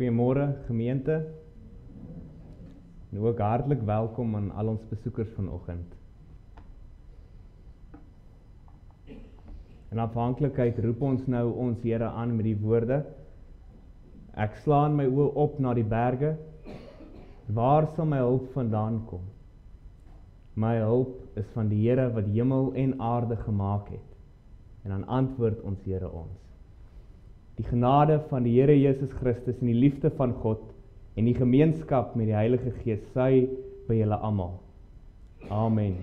Goeiemôre gemeente, en ook hartlik welkom aan al ons besoekers vanoggend. In afhanklikheid roep ons nou ons Here aan met die woorde: Ek slaan my oë op na die berge, waar sal my hulp vandaan kom? My hulp is van die Here wat hemel en aarde gemaak het. En dan antwoord ons Here ons: Die genade van die Here Jesus Christus en die liefde van God en die gemeenskap met die Heilige Gees sy by julle almal. Amen.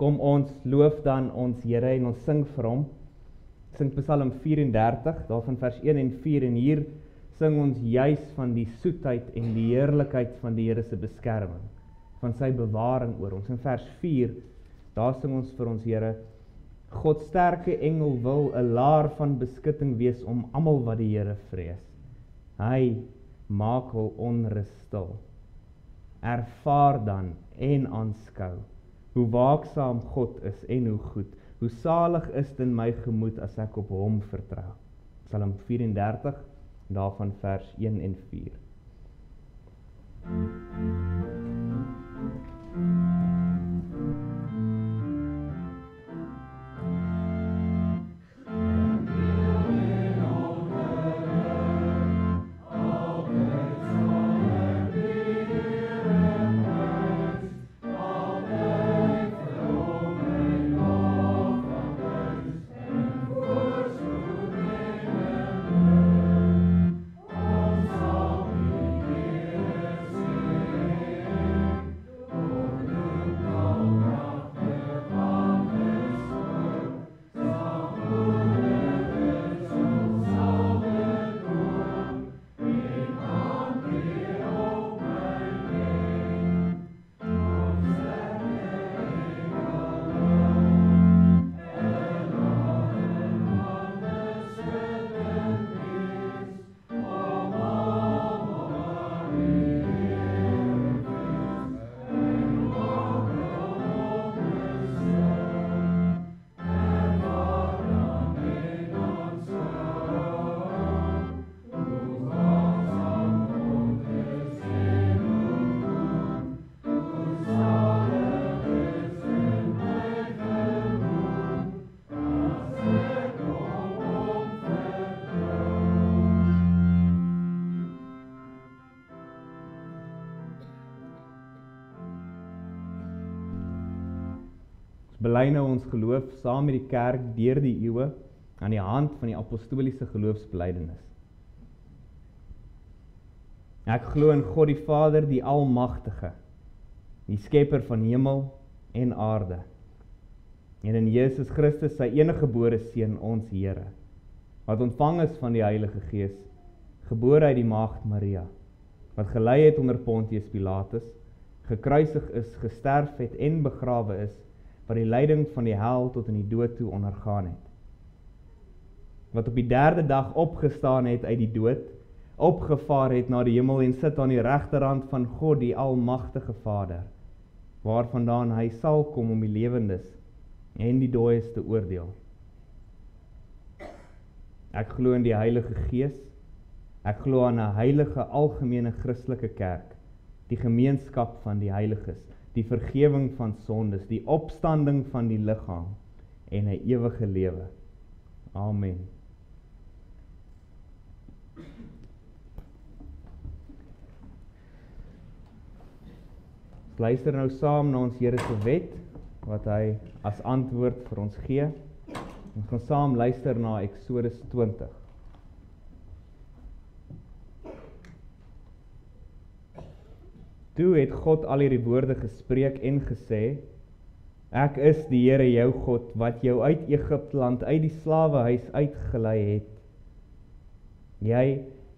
Kom ons loof dan ons Here en ons sing vir hom. Sing Psalm 34, daarvan vers 1 en 4, en hier sing ons juis van die soetheid en die heerlikheid van die Here se beskerming, van sy bewaring oor ons. In vers 4, daar sing ons vir ons Here: God sterke engel wil 'n laar van beskutting wees om almal wat die Here vrees. Hy maak hul onrus stil. Ervaar dan en aanskou hoe waaksaam God is en hoe goed. Hoe salig is dit in my gemoed as ek op hom vertrou. Psalm 34, daarvan vers 1 en 4. Bely nou ons geloof saam met die kerk deur die eeue aan die hand van die apostoliese geloofsbelijdenis. Ek glo in God die Vader, die Almagtige, die skepper van hemel en aarde, en in Jesus Christus, sy eniggebore Seun, ons Here, wat ontvang is van die Heilige Gees, gebore uit die maagd Maria, wat gelei het onder Pontius Pilatus, gekruisig is, gesterf het en begrawe is, wat die lyding van die hel tot in die dood toe ondergaan het, wat op die 3de dag opgestaan het uit die dood, opgevaar het na die hemel en sit aan die regterhand van God die Almagtige Vader, waarvandaan hy sal kom om die lewendes en die dooies te oordeel. Ek glo in die Heilige Gees, ek glo aan 'n heilige algemene Christelike kerk, die gemeenskap van die heiliges, die vergewing van sondes, die opstanding van die liggaam en 'n ewige lewe. Amen. Luister nou saam na ons Here se wet, wat hy as antwoord vir ons gee. Ons gaan saam luister na Eksodus 20. Toe het God al hierdie woorde gespreek en gesê: Ek is die Here jou God, wat jou uit Egipteland, uit die slawehuis uitgelei het. Jy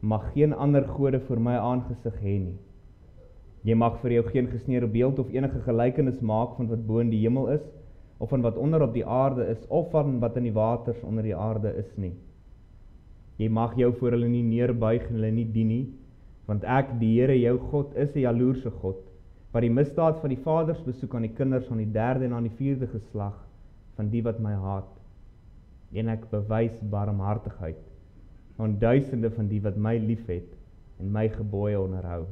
mag geen ander gode voor my aangesig hê nie. Jy mag vir jou geen gesneurde beeld of enige gelykenis maak van wat bo in die hemel is, of van wat onder op die aarde is, of van wat in die waters onder die aarde is nie. Jy mag jou voor hulle nie neerbuig en hulle nie dien nie, want ek, die Here jou God, is 'n jaloerse God, wat die misdaad van die vaders besoek aan die kinders aan die 3de en aan die 4de geslag van die wat my haat, en ek bewys barmhartigheid aan duisende van die wat my liefhet en my gebooie onderhou.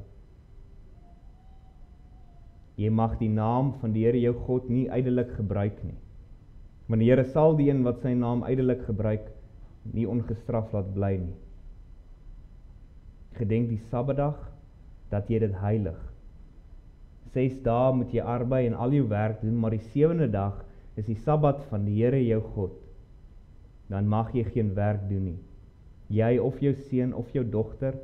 Jy mag die naam van die Here jou God nie ydelik gebruik nie. Want die Here sal die een wat sy naam ydelik gebruik, nie ongestraf laat bly nie. Gedenk die Sabbatdag, dat jy dit heilig. 6 dae moet jy arbei en al jou werk doen, maar die 7de dag is die Sabbat van die Here jou God. Dan mag jy geen werk doen nie. Jy of jou seun of jou dogter,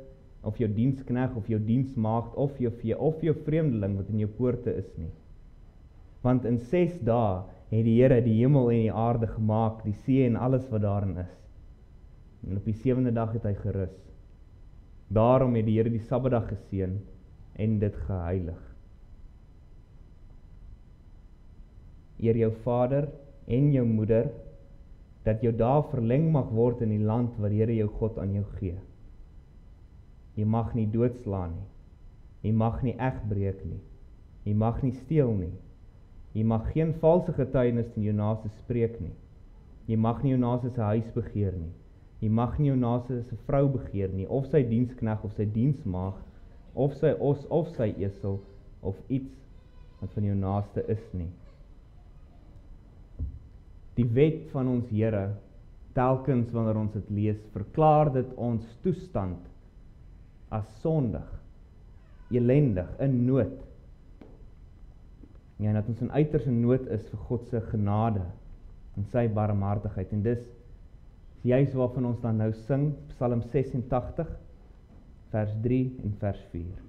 of jou dienskneg of jou diensmaagd, of jou vee, of jou vreemdeling wat in jou poorte is nie. Want in 6 dae het die Here die hemel en die aarde gemaak, die see en alles wat daarin is. En op die 7de dag het hy gerus. Daarom het die Here die Sabbatdag geseën en dit geheilig. Eer jou vader en jou moeder, dat jou dae verleng mag word in die land wat die Here jou God aan jou gee. Jy mag nie doodslaan nie. Jy mag nie egbreek nie. Jy mag nie steel nie. Jy mag geen valse getuienis teen jou naaste spreek nie. Jy mag nie jou naaste se huis begeer nie. Jy mag nie jou naaste se vrou begeer nie, of sy dienskneg of sy diensmaagd, of sy os of sy esel, of iets wat van jou naaste is nie. Die wet van ons Here, telkens wanneer ons dit lees, verklaar dit ons toestand as sondig, elendig, in nood. Ja, en dat ons in uiterste nood is vir God se genade en sy barmhartigheid. En dis juis waarvan ons dan nou sing, Psalm 86, vers 3 en vers 4.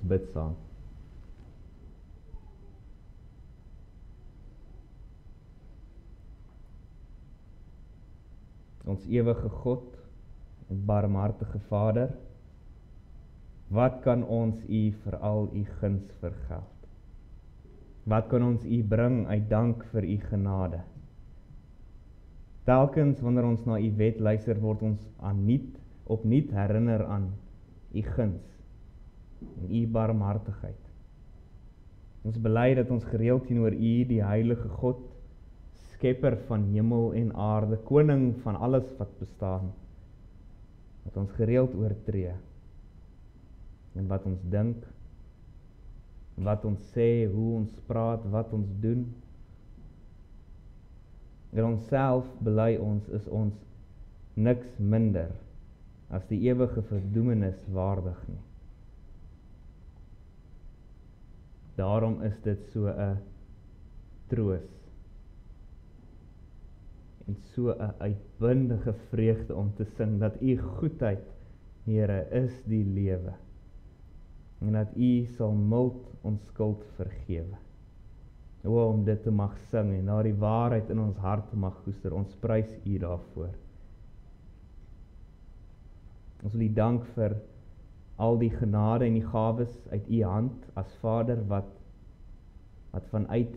Bid saam. Ons ewige God en barmhartige Vader, wat kan ons U vir al U guns vergeld? Wat kan ons U bring uit dank vir U genade? Telkens wanneer ons na U wet luister, word ons opnuut herinner aan U guns en U barmhartigheid. Ons bely dat ons gereeld teenoor U, die heilige God, skepper van hemel en aarde, koning van alles wat bestaan, dat ons gereeld oortree, en wat ons dink, wat ons sê, hoe ons praat, wat ons doen. En ons self bely ons, is ons niks minder as die ewige verdoemenis waardig nie. Daarom is dit so 'n troos en so 'n uitbundige vreugde om te sing, dat U goedheid, Here, is die lewe, en dat U sal mild ons skuld vergewe. O, om dit te mag sing, en na die waarheid in ons hart te mag koester, ons prys U daarvoor. Ons wil U dank vir al die genade en die gawes uit U hand, as Vader, wat vanuit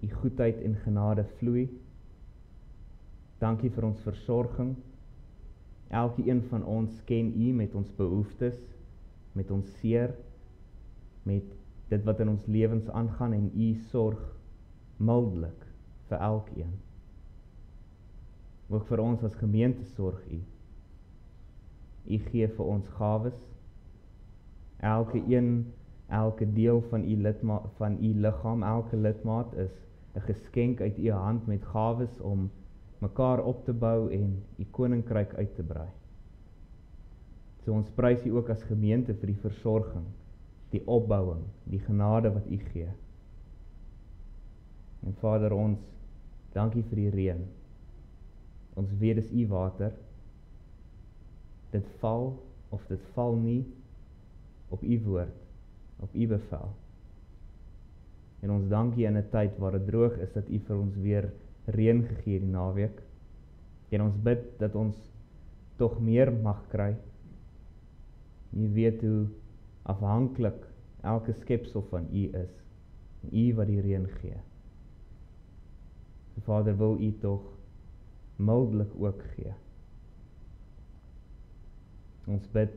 U goedheid en genade vloei. Dankie vir ons versorging. Elke een van ons ken U met ons behoeftes, met ons seer, met dit wat in ons lewens aangaan, en U sorg mildelik vir elkeen. Ook vir ons as gemeente sorg U. U gee vir ons gawes. Elke deel van U liggaam, elke lidmaat is 'n geskenk uit U hand met gawes om mekaar op te bou en U koninkryk uit te brei. So ons prys U ook as gemeente vir die versorging, die opbouing, die genade wat U gee. En Vader, ons dankie vir die reën. Ons weet dis U water. Dit val of dit val nie op U woord, op U bevel. En ons dankie in 'n tyd waar dit droog is, dat U vir ons weer reën gegee die naweek. En ons bid dat ons tog meer mag kry. U weet hoe afhanklik elke skepsel van U is, en U wat die reën gee. Vader, wil U tog mildelik ook gee. Ons bid,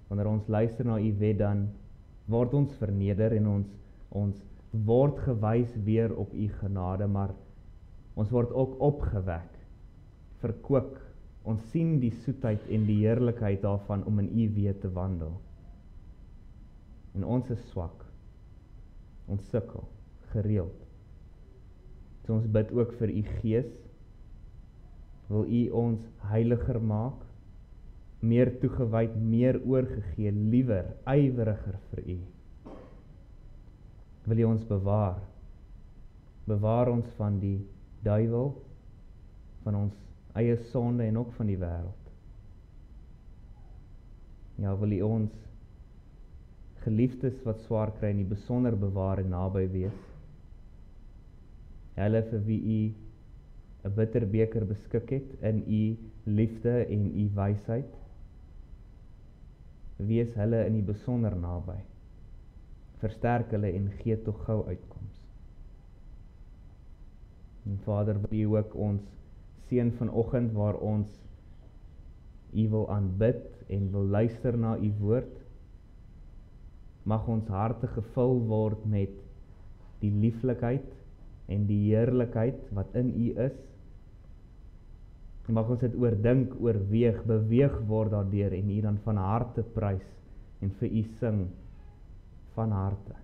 wanneer ons luister na U wet, dan word ons verneder en ons word gewys weer op U genade, maar ons word ook opgewek, verkoop. Ons sien die soetheid en die heerlikheid daarvan om in U weë te wandel. En ons is swak. Ons sukkel gereeld. So ons bid ook vir U Gees. Wil U ons heiliger maak, meer toegewyd, meer oorgegee, liewer, ywer vir U. Wil U ons bewaar. Bewaar ons van die duiwel, van ons eie sonde en ook van die wêreld. Ja, wil U ons geliefdes wat swaar kry in die besonder bewaar en naby wees. Hulle vir wie U 'n bitter beker beskik het in U liefde en U wysheid. Wees hulle in die besonder naby. Versterk hulle en gee tog gou uitkoms. En Vader, wil U ook ons seën vanoggend waar ons U wil aanbid en wil luister na U woord. Mag ons harte gevul word met die lieflikheid en die heerlikheid wat in U is. Mag ons dit oordink, oorweeg, beweeg word daardeur en U dan van harte prys en vir U sing van harte.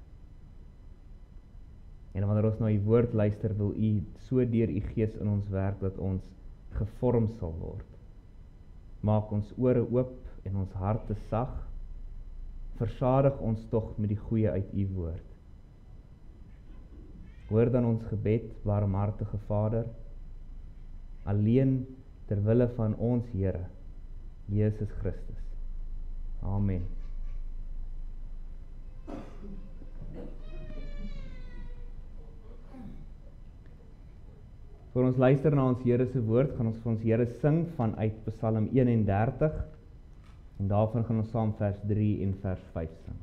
En wanneer ons na U woord luister, wil U so deur U Gees in ons werk dat ons gevorm sal word. Maak ons ore oop en ons harte sag. Versadig ons tog met die goeie uit U woord. Hoor dan ons gebed, barmhartige Vader, alleen ter wille van ons Here, Jesus Christus. Amen. Voor ons luister na ons Here se woord, gaan ons vir ons Here sing vanuit Psalm 31, en daarvan gaan ons saam vers 3 en vers 5 sing.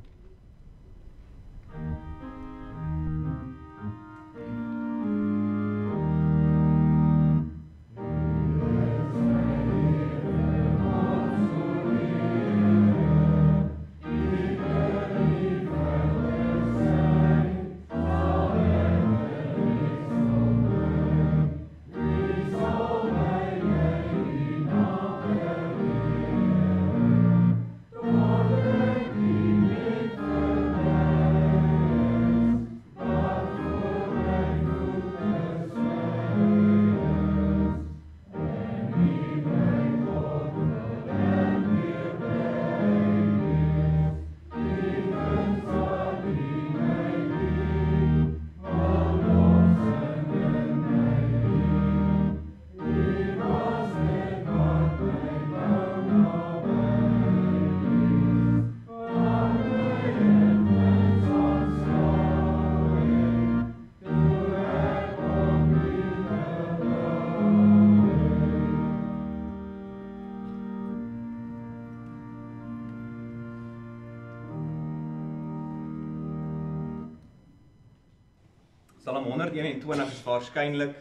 Psalm 121 is waarskynlik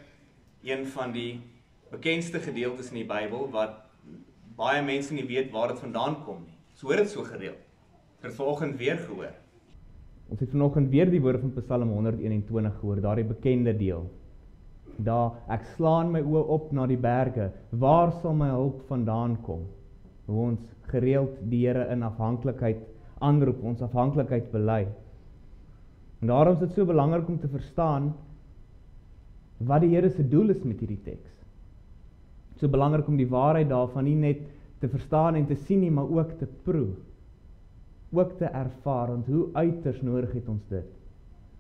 een van die bekendste gedeeltes in die Bybel wat baie mense nie weet waar dit vandaan kom nie. So hoor dit so gereeld. Ek het vanoggend weer gehoor. Ons het vanoggend weer die woorde van Psalm 121 gehoor, daardie bekende deel. Daar, ek slaan my oë op na die berge, waar sal my hulp vandaan kom? Hoe ons gereeld die Here in afhanklikheid aanroep, ons afhanklikheid bely. En daarom is dit so belangrik om te verstaan wat die Here se doel is met hierdie teks. So belangrik om die waarheid daarvan nie net te verstaan en te sien nie, maar ook te proe. Ook te ervaar, want hoe uiters nodig het ons dit.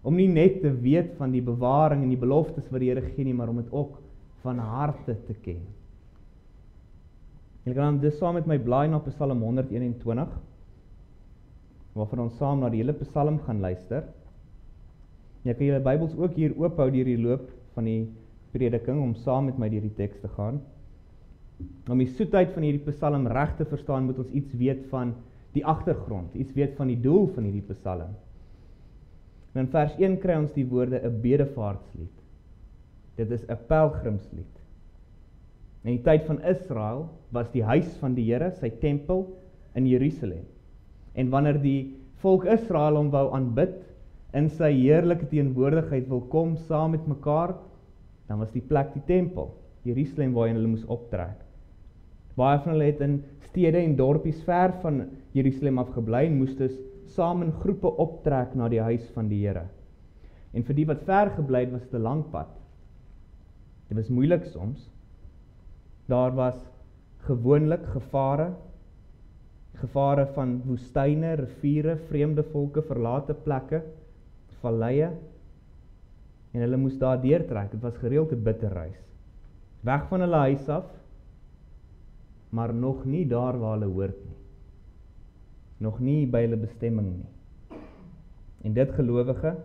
Om nie net te weet van die bewaring en die beloftes wat die Here gee nie, maar om dit ook van harte te ken. Julle kan dus saam met my blaai na Psalm 121, waarvan ons saam na die hele Psalm gaan luister. Jy kan julle Bybels ook hier oophou deur die loop van die prediking, om saam met my deur die teks te gaan. Om die soetheid van hierdie Psalm reg te verstaan, moet ons iets weet van die agtergrond, iets weet van die doel van hierdie Psalm. En in vers 1 kry ons die woorde 'n bedevaartslied. Dit is 'n pelgrimslied. In die tyd van Israel was die huis van die Here, sy tempel, in Jerusalem. En wanneer die volk Israel hom wou aanbid, in sy heerlike teenwoordigheid wil kom saam met mekaar, dan was die plek die tempel, Jerusalem, waarin hulle moes optrek. Baie van hulle het in stede en dorpies ver van Jerusalem afgebly en moes dus saam in groepe optrek na die huis van die Here. En vir die wat ver gebly het, was dit 'n lang pad. Dit was moeilik soms. Daar was gewoonlik gevare van woestyne, riviere, vreemde volke, verlate plekke, valleie, en hulle moes daar deurtrek. Dit was gereeld 'n bitter reis. Weg van hulle huis af, maar nog nie daar waar hulle hoort nie. Nog nie by hulle bestemming nie. En dit, gelowige,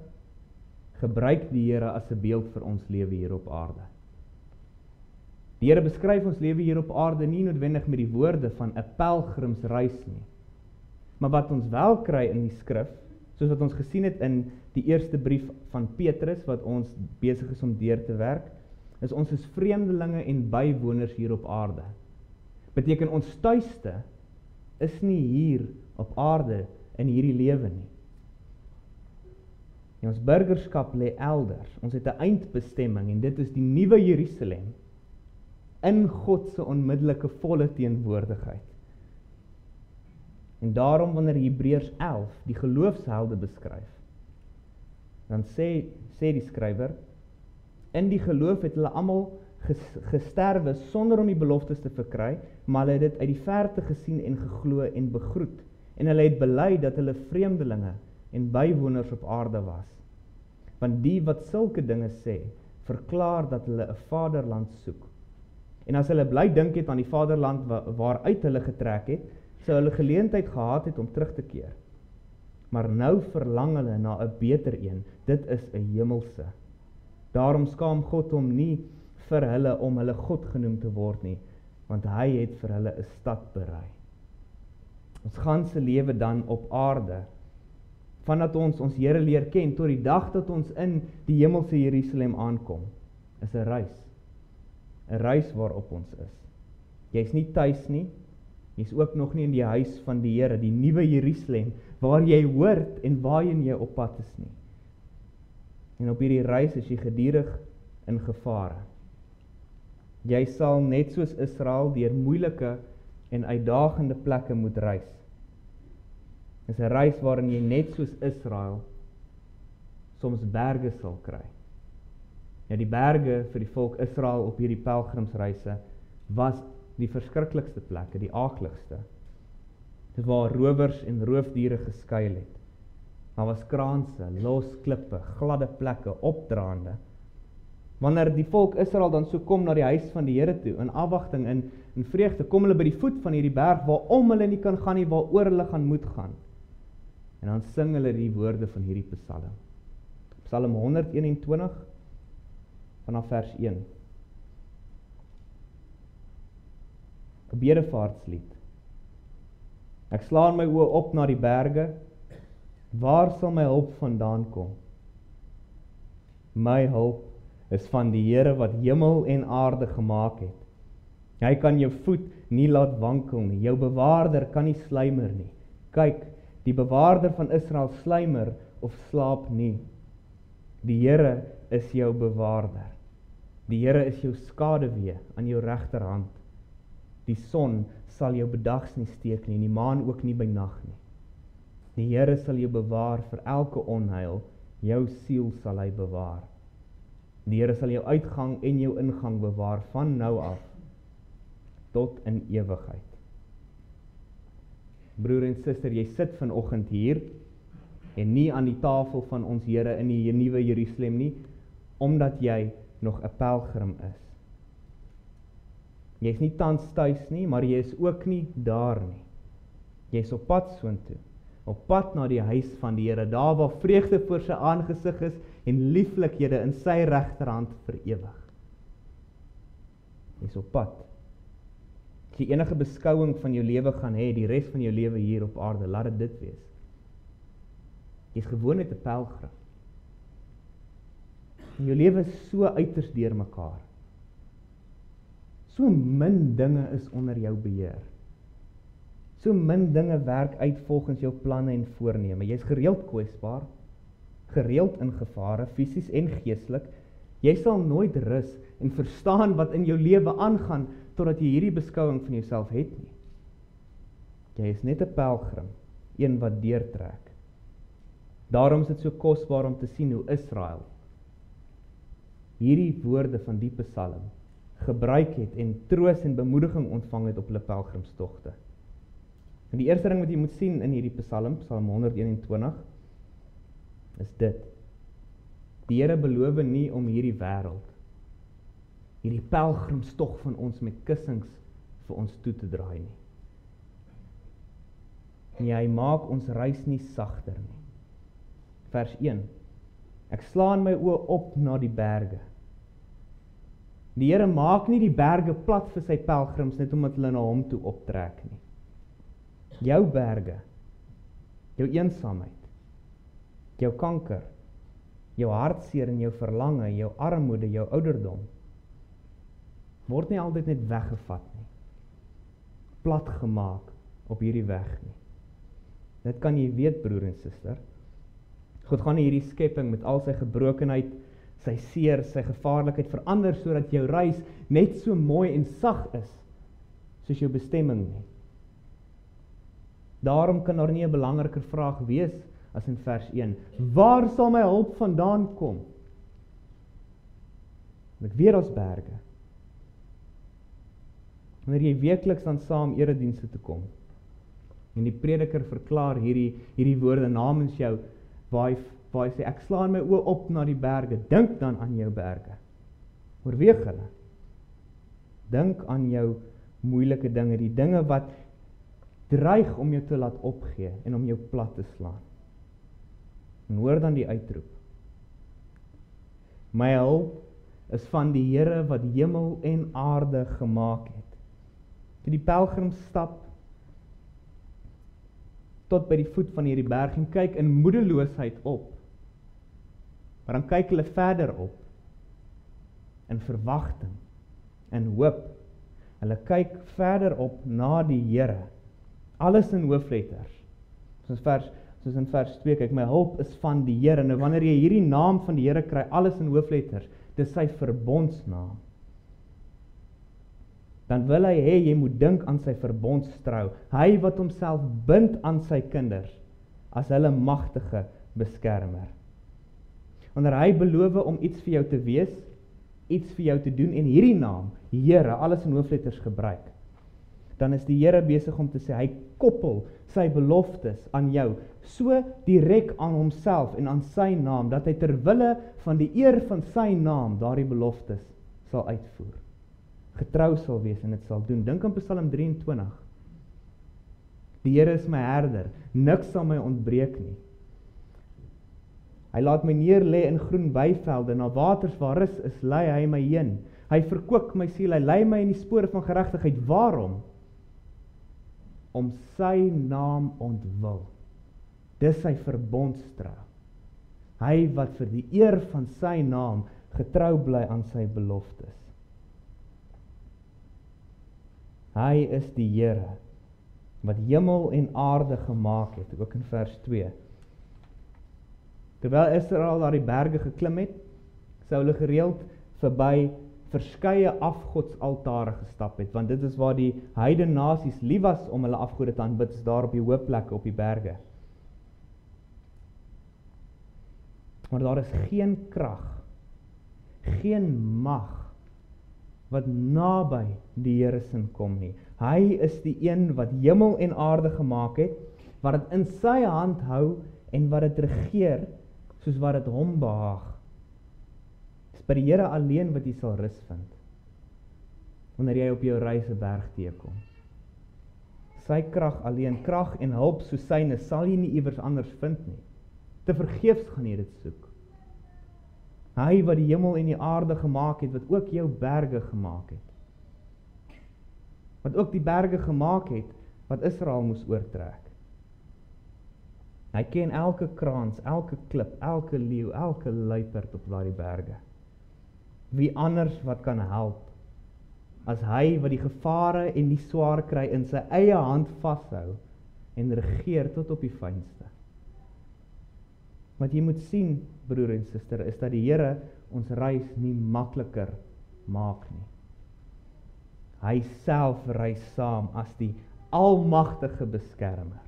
gebruik die Here as 'n beeld vir ons lewe hier op aarde. Die Here beskryf ons lewe hier op aarde nie noodwendig met die woorde van 'n pelgrimsreis nie. Maar wat ons wel kry in die skrif, soos wat ons gesien het in die eerste brief van Petrus, wat ons besig is om deur te werk, is ons is vreemdelinge en bywoners hier op aarde. Beteken ons tuiste is nie hier op aarde in hierdie lewe nie. En ons burgerskap lê elders. Ons het 'n eindbestemming en dit is die nuwe Jerusalem in God se onmiddellike volle teenwoordigheid. En daarom wanneer Hebreërs 11 die geloofshelde beskryf, dan sê die skrywer, in die geloof het hulle almal gesterwe sonder om die beloftes te verkry, maar hulle het dit uit die verte gesien en geglo en begroet. En hulle het bely dat hulle vreemdelinge en bywoners op aarde was. Want die wat sulke dinge sê, verklaar dat hulle 'n vaderland soek. En as hulle bly dink het aan die vaderland waaruit hulle getrek het, sou hulle geleentheid gehad het om terug te keer. Maar nou verlang hulle na 'n beter een, dit is 'n hemelse. Daarom skaam God hom nie vir hulle om hulle God genoem te word nie, want hy het vir hulle 'n stad berei. Ons ganse lewe dan op aarde, vandat ons Here leer ken, tot die dag dat ons in die hemelse Jerusalem aankom, is 'n reis. 'n reis waarop ons is. Jy's nie tuis nie, jy's ook nog nie in die huis van die Here, die nuwe Jerusalem, waar jy hoort en waarheen jy op pad is nie. En op hierdie reis is jy gedurig in gevare. Jy sal net soos Israel deur moeilike en uitdagende plekke moet reis. Dit is 'n reis waarin jy net soos Israel soms berge sal kry. Ja, die berge vir die volk Israel op hierdie pelgrimsreise was die verskriklikste plekke, die aakligste. Dit waar rowers en roofdiere geskuil het. Daar was kraanse, los klippe, gladde plekke, opdraande. Wanneer die volk Israel dan so kom na die huis van die Here toe, in afwagting, in vreugde, kom hulle by die voet van hierdie berg, waarom hulle nie kan gaan nie, waaroor hulle gaan moet gaan. En dan sing hulle die woorde van hierdie Psalm. Psalm 121, vanaf vers 1. 'n bedevaartslied. Ek slaan my oë op na die berge, waar sal my hulp vandaan kom? My hulp is van die Here wat hemel en aarde gemaak het. Hy kan jou voet nie laat wankel nie, jou bewaarder kan nie sluimer nie. Kyk, die bewaarder van Israel sluimer of slaap nie. Die Here is jou bewaarder. Die Here is jou skaduwee aan jou regterhand. Die son sal jou bedags nie steek nie, en die maan ook nie by nag nie. Die Here sal jou bewaar vir elke onheil, jou siel sal hy bewaar. Die Here sal jou uitgang en jou ingang bewaar van nou af tot in ewigheid. Broer en suster, jy sit vanoggend hier en nie aan die tafel van ons Here in die nuwe Jerusalem nie, omdat jy nog 'n pelgrim is. Jy is nie tans tuis nie, maar jy is ook nie daar nie. Jy is op pad soontoe, op pad na die huis van die Here, daar waar vreugde voor sy aangesig is en lieflikhede in sy regterhand vir ewig. Jy is op pad. As jy enige beskouing van jou lewe gaan hê, die res van jou lewe hier op aarde, laat dit wees. Jy is gewoon net 'n pelgrim. En jou lewe is so uiters deurmekaar. So min dinge is onder jou beheer. So min dinge werk uit volgens jou planne en voorneme. Jy is gereeld kwesbaar, gereeld in gevare, fisies en geestelik. Jy sal nooit rus en verstaan wat in jou lewe aangaan, totdat jy hierdie beskouing van jouself het nie. Jy is net 'n pelgrim, een wat deurtrek. Daarom is dit so kosbaar om te sien hoe Israel hierdie woorde van die Psalm gebruik het en troos en bemoediging ontvang het op hulle pelgrimstogte. En die eerste ding wat jy moet sien in hierdie Psalm, Psalm 121, is dit. Die Here beloof nie om hierdie wêreld, hierdie pelgrimstog van ons met kussings vir ons toe te draai nie. En hy maak ons reis nie sagter nie. Vers 1. Ek slaan my oë op na die berge. Die Here maak nie die berge plat vir sy pelgrims net omdat hulle na hom toe optrek nie. Jou berge, jou eensaamheid, jou kanker, jou hartseer en jou verlange, jou armoede, jou ouderdom, word nie altyd net weggevat nie, plat gemaak op hierdie weg nie. Dit kan jy weet, broer en suster. God gaan nie hierdie skepping met al sy gebrokenheid, sy seer, sy gevaarlikheid verander, sodat jou reis net so mooi en sag is, soos jou bestemming nie. Daarom kan daar nie 'n belangriker vraag wees as in vers 1. Waar sal my hulp vandaan kom? En ek weet as berge. Wanneer jy weekliks dan saam eredienste te kom, en die prediker verklaar hierdie woorde namens jou, waar hy sê, ek slaan my oë op na die berge, dink dan aan jou berge. Oorweeg hulle. Dink aan jou moeilike dinge, die dinge wat dreig om jou te laat opgee en om jou plat te slaan. En hoor dan die uitroep. My hulp is van die Here wat hemel en aarde gemaak het. Toe die pelgrims stap tot by die voet van hierdie berg en kyk in moedeloosheid op. Maar dan kyk hulle verder op in verwagting, in hoop. Hulle kyk verder op na die Here. Alles in hoofletters. Soos in vers 2, kyk, my hulp is van die Here. Nou wanneer jy hierdie naam van die Here kry, alles in hoofletters, dis sy verbondsnaam. Dan wil hy hê, jy moet dink aan sy verbondstrou. Hy wat homself bind aan sy kinders, as hulle magtige beskermer. Wanneer hy beloof om iets vir jou te wees, iets vir jou te doen, en hierdie naam, Here, alles in hoofletters gebruik, dan is die Here besig om te sê, hy koppel sy beloftes aan jou, so direk aan homself en aan sy naam, dat hy terwille van die eer van sy naam, daardie beloftes sal uitvoer. Getrou sal wees en dit sal doen. Dink aan Psalm 23. Die Here is my herder, niks sal my ontbreek nie. Hy laat my neerlê in groen weivelde, na waters waar rus is, lei hy my heen. Hy verkoop my siel, hy lei my in die spore van geregtigheid. Waarom? Om sy naam ontwil. Dis sy verbondstrou. Hy wat vir die eer van sy naam getrou bly aan sy beloftes. Hy is die Here wat hemel en aarde gemaak het, ook in vers 2. Terwyl Israel daar die berge geklim het, sou hulle gereeld verby verskeie afgodsaltare gestap het, want dit is waar die heidene nasies lief was om hulle afgode te aanbid, is daar op die hoë plekke op die berge. Maar daar is geen krag, geen mag wat naby die Here se kom nie. Hy is die een wat hemel en aarde gemaak het, wat dit in sy hand hou en wat dit regeer soos wat dit hom behaag. Dis by die Here alleen wat jy sal rus vind wanneer jy op jou reis 'n berg teekom. Sy krag alleen, krag en hulp soos syne sal jy nie iewers anders vind nie. Te vergeefs gaan jy dit soek. Hy wat die hemel en die aarde gemaak het, wat ook jou berge gemaak het. Wat ook die berge gemaak het, wat Israel moes oortrek. Hy ken elke kraans, elke klip, elke leeu, elke luiperd op daardie berge. Wie anders wat kan help, as hy wat die gevare en die swaar kry in sy eie hand vashou, en regeer tot op die fynste. Wat jy moet sien, broer en suster, is dat die Here ons reis nie makliker maak nie. Hy self reis saam as die almagtige beskermer.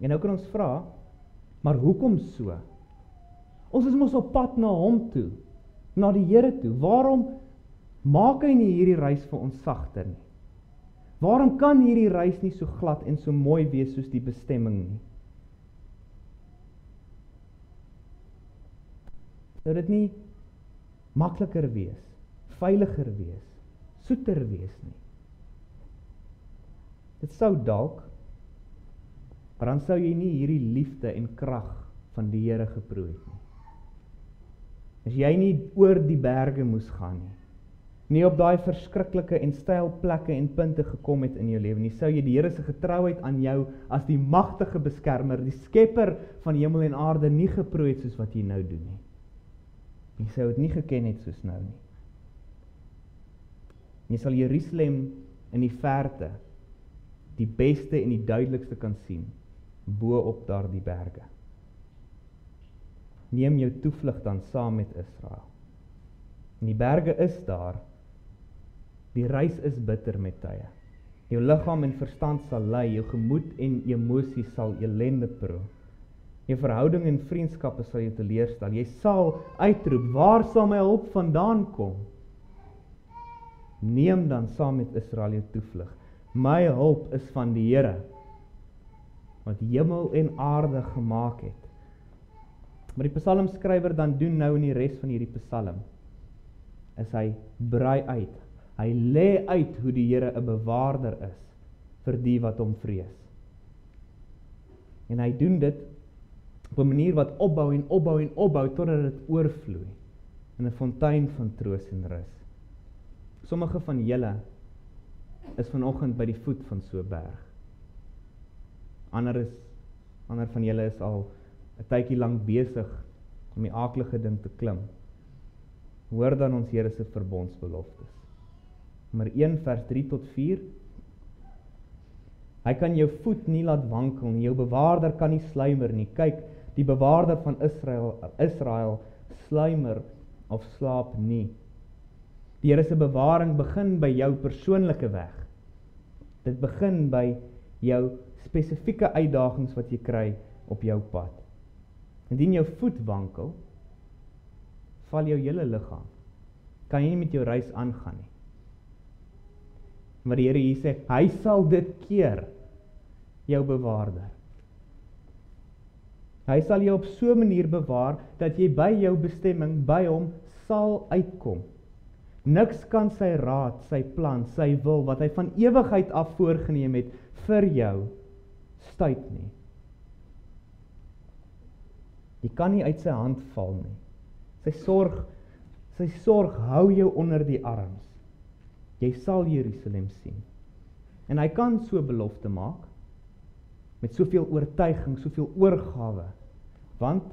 En nou kan ons vra, maar hoekom so? Ons is mos op pad na hom toe, na die Here toe. Waarom maak hy nie hierdie reis vir ons sagter nie? Waarom kan hierdie reis nie so glad en so mooi wees soos die bestemming nie? Sou dit nie makliker wees, veiliger wees, soeter wees nie? Dit sou dalk, maar dan sou jy nie hierdie liefde en krag van die Here geproe het nie. As jy nie oor die berge moes gaan nie, nie op daai verskriklike en styl plekke en punte gekom het in jou lewe nie, sou jy die Here se getrouheid aan jou as die magtige beskermer, die skepper van hemel en aarde nie geproe het soos wat jy nou doen nie. Jy sou dit nie geken het soos nou nie. Jy sal Jerusalem in die verte die beste en die duidelikste kan sien, bo op daardie berge. Neem jou toevlug dan saam met Israel. En die berge is daar, die reis is bitter met tye. Jou liggaam en verstand sal ly, jou gemoed en emosies sal elende proe. Jou verhouding en vriendskappe sal jou teleurstel. Jy sal uitroep, waar sal my hulp vandaan kom? Neem dan saam met Israel jou toevlug. My hulp is van die Here, wat hemel en aarde gemaak het. Maar die psalmskrywer dan doen nou in die res van hierdie psalm, is hy brei uit. Hy lê uit hoe die Here 'n bewaarder is vir die wat hom vrees. En hy doen dit op 'n manier wat opbou en opbou en opbou totdat dit oorvloei in 'n fontein van troos en rus. Sommige van julle is vanoggend by die voet van so 'n berg. Ander van julle is al 'n tydjie lank besig om die aaklige ding te klim. Hoor dan ons Here se verbondsbeloftes. Nommer 1 vers 3 tot 4. Hy kan jou voet nie laat wankel nie, jou bewaarder kan nie sluimer nie. Kyk, die bewaarder van Israel sluimer of slaap nie. Die Here se bewaring begin by jou persoonlike weg. Dit begin by jou spesifieke uitdagings wat jy kry op jou pad. Indien jou voet wankel, val jou hele liggaam. Kan jy nie met jou reis aangaan nie. Maar die Here hier sê, hy sal dit keer, jou bewaarder. Hy sal jou op so 'n manier bewaar, dat jy by jou bestemming, by hom, sal uitkom. Niks kan sy raad, sy plan, sy wil, wat hy van ewigheid af voorgeneem het, vir jou, stuit nie. Jy kan nie uit sy hand val nie. Sy sorg hou jou onder die arms. Jy sal Jerusalem sien. En hy kan so belofte maak, met soveel oortuiging, soveel oorgawe. Want,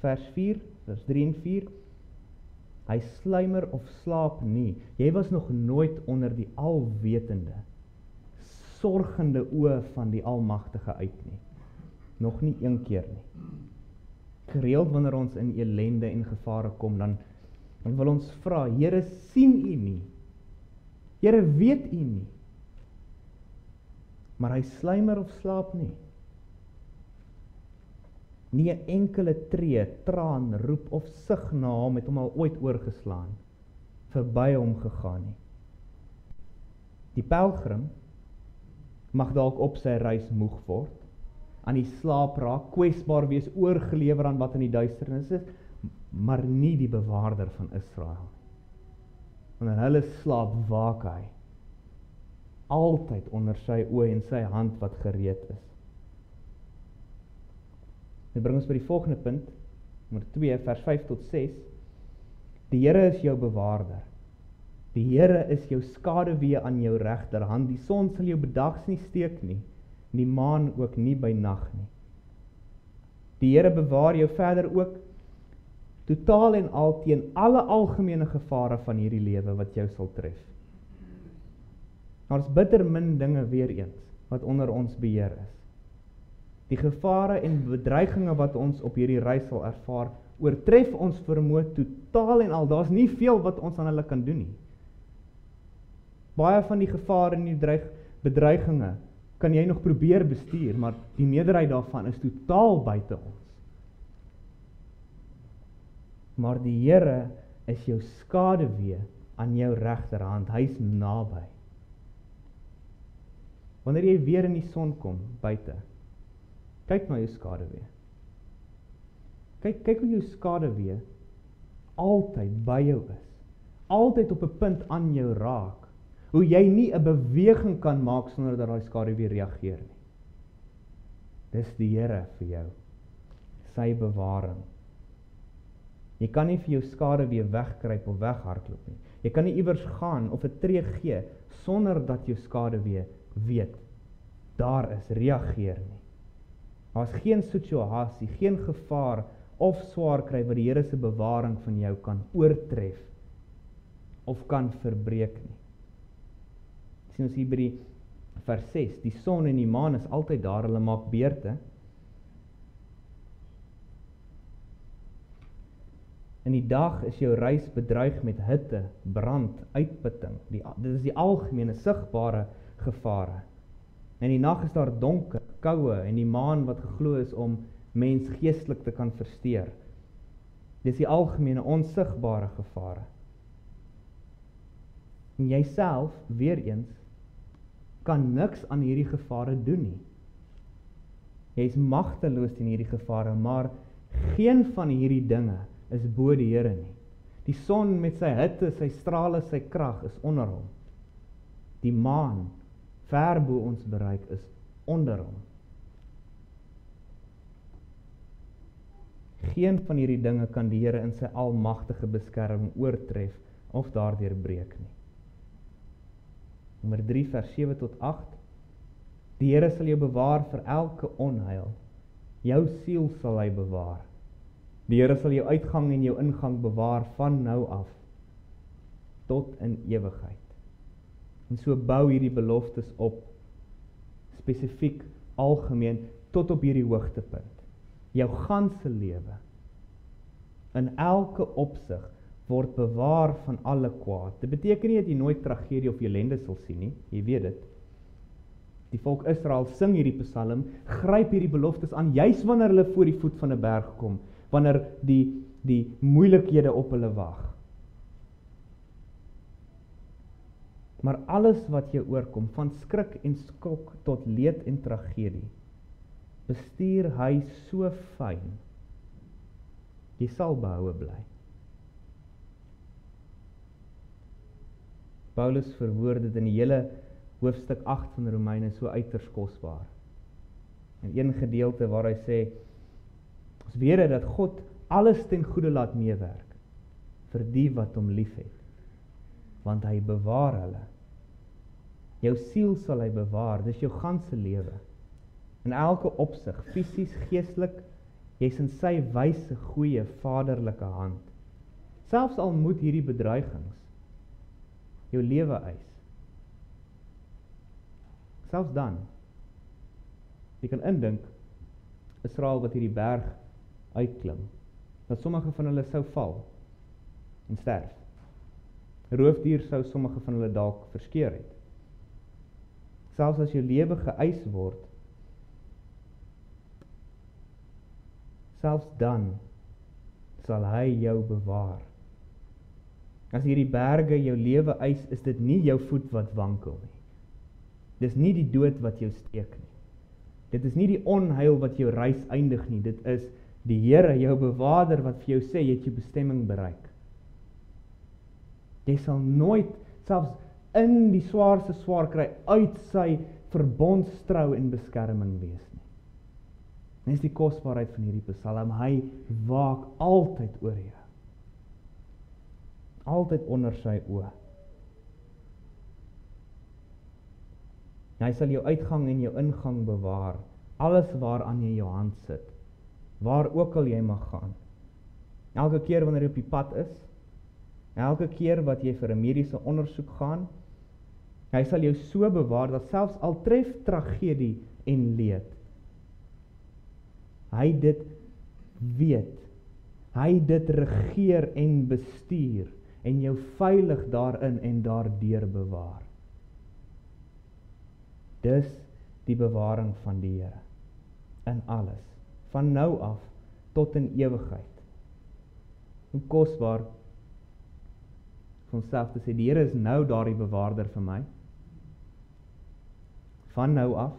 vers 3 en 4, hy sluimer of slaap nie. Jy was nog nooit onder die alwetende, sorgende oë van die Almagtige uit nie. Nog nie een keer nie. Gereeld wanneer ons in elende en gevare kom, dan wil ons vra, Here, sien U nie? Here, weet U nie? Maar hy sluimer of slaap nie. Nie 'n enkele tree, traan, roep of sug na hom het hom al ooit oorgeslaan, verby hom gegaan nie. Die pelgrim mag dalk op sy reis moeg word, aan die slaap raak, kwesbaar wees, oorgelewer aan wat in die duisternis is, maar nie die bewaarder van Israel. Wanneer hulle slaap, waak hy, altyd onder sy oë en sy hand wat gereed is. Dit bring ons by die volgende punt, nommer 2, vers 5 tot 6. Die Here is jou bewaarder. Die Here is jou skaduwee aan jou regterhand. Die son sal jou bedags nie steek nie, die maan ook nie by nag nie. Die Here bewaar jou verder ook totaal en al teen alle algemene gevare van hierdie lewe wat jou sal tref. Daar is bitter min dinge weer eens wat onder ons beheer is. Die gevare en bedreigings wat ons op hierdie reis sal ervaar, oortref ons vermoë totaal en al. Daar's nie veel wat ons aan hulle kan doen nie. Baie van die gevare en die bedreigings kan jy nog probeer bestuur, maar die meerderheid daarvan is totaal buite ons. Maar die Here is jou skaduwee aan jou regterhand. Hy's naby. Wanneer jy weer in die son kom buite, kyk na jou skaduwee. Kyk hoe jou skaduwee altyd by jou is. Altyd op 'n punt aan jou raak. Hoe jy nie 'n beweging kan maak sonder dat daai skaduwee reageer nie. Dis die Here vir jou, sy bewaring. Jy kan nie vir jou skaduwee wegkruip of weghardloop nie. Jy kan nie iewers gaan of 'n tree gee sonder dat jou skaduwee weet, daar is, reageer nie. Daar is geen situasie, geen gevaar of swaar kry wat die Here se bewaring van jou kan oortref of kan verbreek nie. Sien ons hier by die vers 6, die son en die maan is altyd daar, hulle maak beurte. In die dag is jou reis bedreig met hitte, brand, uitputting. Dit is die algemene, sigbare gevare. In die nag is daar donker, koue en die maan wat geglo is om mens geestelik te kan versteur. Dis die algemene, onsigbare gevare. En jy self, weer eens, kan niks aan hierdie gevare doen nie. Jy is magteloos teen hierdie gevare, maar geen van hierdie dinge is bo die Here nie. Die son met sy hitte, sy strale, sy krag is onder hom. Die maan, ver bo ons bereik, is onder hom. Geen van hierdie dinge kan die Here in sy almagtige beskerming oortref of daardeur breek nie. Nommer 3 vers 7 tot 8. Die Here sal jou bewaar vir elke onheil. Jou siel sal hy bewaar. Die Here sal jou uitgang en jou ingang bewaar van nou af tot in ewigheid. En so bou hierdie beloftes op, spesifiek, algemeen, tot op hierdie hoogtepunt. Jou ganse lewe, in elke opsig, word bewaar van alle kwaad. Dit beteken nie dat jy nooit tragedie of ellende sal sien nie, jy weet dit. Die volk Israel sing hierdie psalm, gryp hierdie beloftes aan, juis wanneer hulle voor die voet van 'n berg kom, wanneer die moeilikhede op hulle wag. Maar alles wat jou oorkom, van skrik en skok tot leed en tragedie, bestuur hy so fyn, jy sal behoue bly. Paulus verwoord dit in die hele hoofstuk 8 van Romeine so uiters kosbaar. In een gedeelte waar hy sê, ons weet dat God alles ten goeie laat meewerk, vir die wat hom lief het, want hy bewaar hulle. Jou siel sal hy bewaar, dis jou ganse lewe. In elke opsig, fisies, geestelik, jy's in sy wyse, goeie, vaderlike hand. Selfs al moet hierdie bedreigings jou lewe eis. Selfs dan, jy kan indink, Israel wat hierdie berg uitklim, dat sommige van hulle sou val en sterf. Roofdier sou sommige van hulle dalk verskeur het. Selfs as jou lewe geëis word, selfs dan sal hy jou bewaar. As hierdie berge jou lewe eis, is dit nie jou voet wat wankel nie. Dis nie die dood wat jou steek nie. Dit is nie die onheil wat jou reis eindig nie. Dit is die Here, jou bewaarder, wat vir jou sê, jy het jou bestemming bereik. Jy sal nooit, selfs in die swaarste swaar kry, uit sy verbondstrou en beskerming wees nie. Dit is die kosbaarheid van hierdie Psalm. Hy waak altyd oor jou. Altyd onder sy oë. Hy sal jou uitgang en jou ingang bewaar. Alles waaraan jy jou hand sit. Waar ook al jy mag gaan. Elke keer wanneer jy op die pad is, elke keer wat jy vir 'n mediese ondersoek gaan, hy sal jou so bewaar dat selfs al tref tragedie en leed, hy dit weet, hy dit regeer en bestuur, en jou veilig daarin en daardeur bewaar. Dis die bewaring van die Here, in alles, van nou af, tot in ewigheid. Hoe kosbaar, vir onsself te sê, die Here is nou daardie bewaarder vir my, van nou af,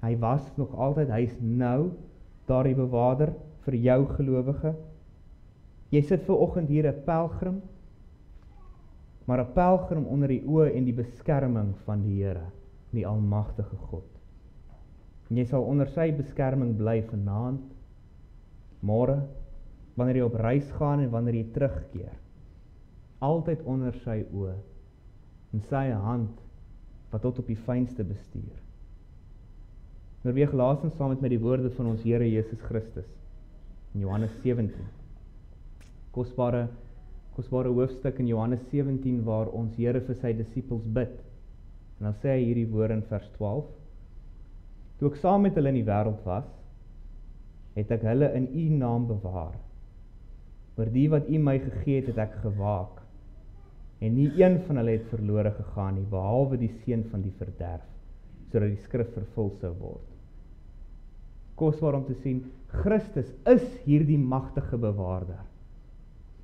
hy was nog altyd, hy is nou daardie bewaarder vir jou gelowige. Jy sit vanoggend hier 'n pelgrim, maar 'n pelgrim onder die oë en die beskerming van die Here, die almagtige God. En jy sal onder sy beskerming bly vanaand, môre, wanneer jy op reis gaan en wanneer jy terugkeer. Altyd onder sy oë, en sy hand, wat tot op die fynste bestuur. Oorweeg laasens saam met my die woorde van ons Here Jesus Christus, in Johannes 17. Kosbare hoofstuk in Johannes 17, waar ons Here vir sy disippels bid. En dan sê hy hierdie woorde in vers 12, toe ek saam met hulle in die wêreld was, het ek hulle in u naam bewaar. Oor die wat u my gegee het, het ek gewaak. En nie een van hulle het verlore gegaan nie, behalwe die seun van die verderf, sodat die skrif vervul sou word. Kosbaar om te sien, Christus is hierdie magtige bewaarder.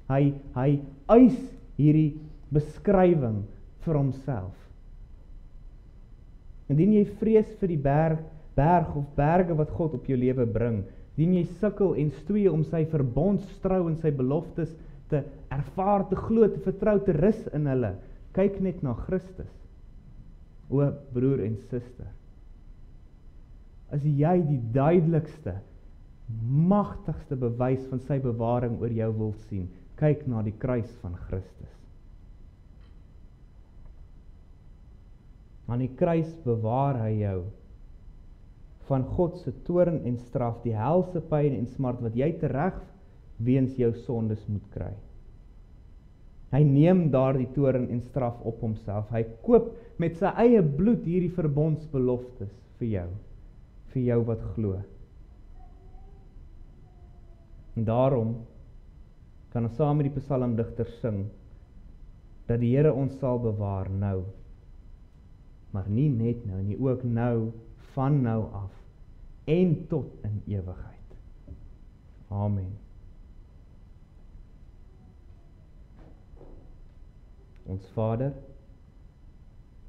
Hy eis hierdie beskrywing vir homself. Indien jy vrees vir die berg of berge wat God op jou lewe bring, indien jy sukkel en stoei om sy verbondstrou en sy beloftes te ervaar, te glo, te vertrou, te rus in hulle, kyk net na Christus. O broer en suster, as jy die duidelikste, magtigste bewys van sy bewaring oor jou wil sien, kyk na die kruis van Christus. Aan die kruis bewaar hy jou van God se toorn en straf, die helse pyn en smart wat jy tereg weens jou sondes moet kry. Hy neem daardie toorn en straf op homself. Hy koop met sy eie bloed hierdie verbondsbeloftes vir jou wat glo. En daarom kan ons saam met die psalmdigter sing, dat die Here ons sal bewaar nou, maar nie net nou nie, ook nou, van nou af, en tot in ewigheid. Amen. Ons Vader,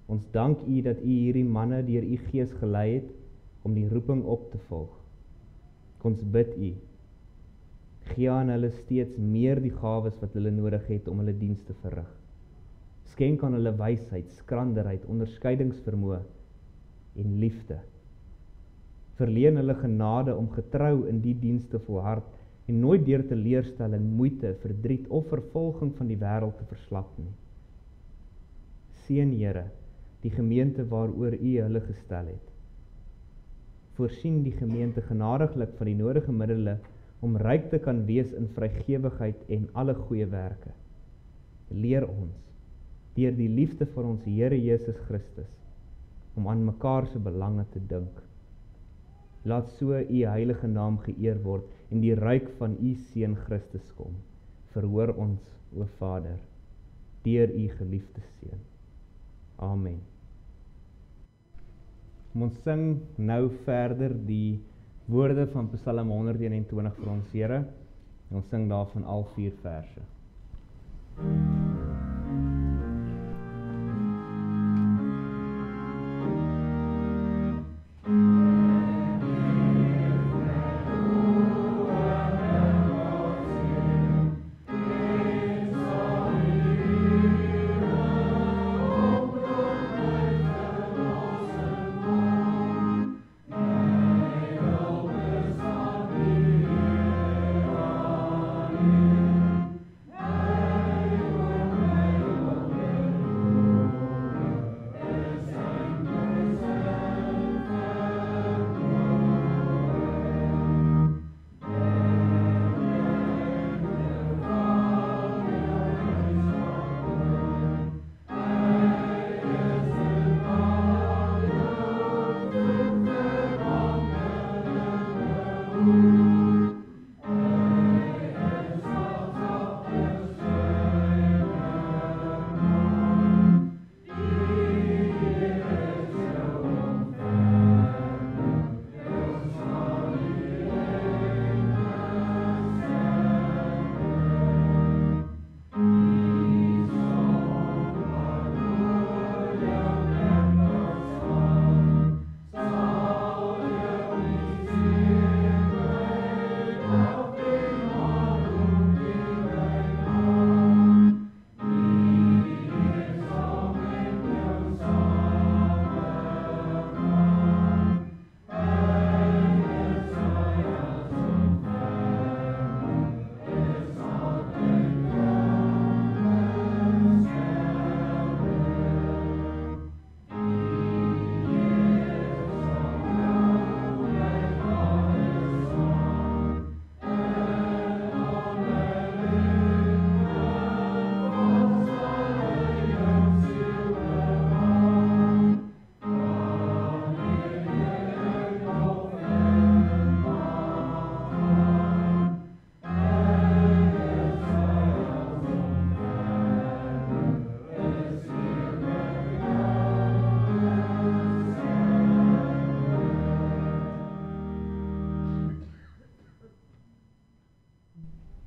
ons dank U dat U hierdie manne deur U Gees gelei het, om die roeping op te volg. Ons bid U, gee aan hulle steeds meer die gawes wat hulle nodig het om hulle diens te verrig. Skenk aan hulle wysheid, skranderheid, onderskeidingsvermoë en liefde. Verleen hulle genade om getrou in die diens te volhard en nooit deur teleurstelling en moeite, verdriet of vervolging van die wêreld te verslap nie. Seën Here, die gemeente waaroor U hulle gestel het. voorsien die gemeente genadiglik van die nodige middele om ryk te kan wees in vrygewigheid en alle goeie werke. Leer ons, deur die liefde van ons Here Jesus Christus, om aan mekaar se belange te dink. Laat so u heilige naam geëer word en die ryk van u Seun Christus kom. Verhoor ons, o Vader, deur u geliefde Seun. Amen. Ons sing nou verder die woorde van Psalm 121 vir ons Here. Ons sing daarvan al 4 verse.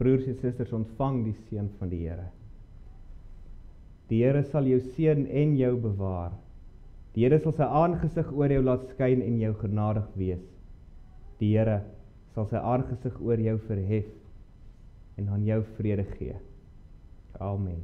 Broers en susters, ontvang die seën van die Here. Die Here sal jou seën en jou bewaar. Die Here sal sy aangesig oor jou laat skyn en jou genadig wees. Die Here sal sy aangesig oor jou verhef en aan jou vrede gee. Amen.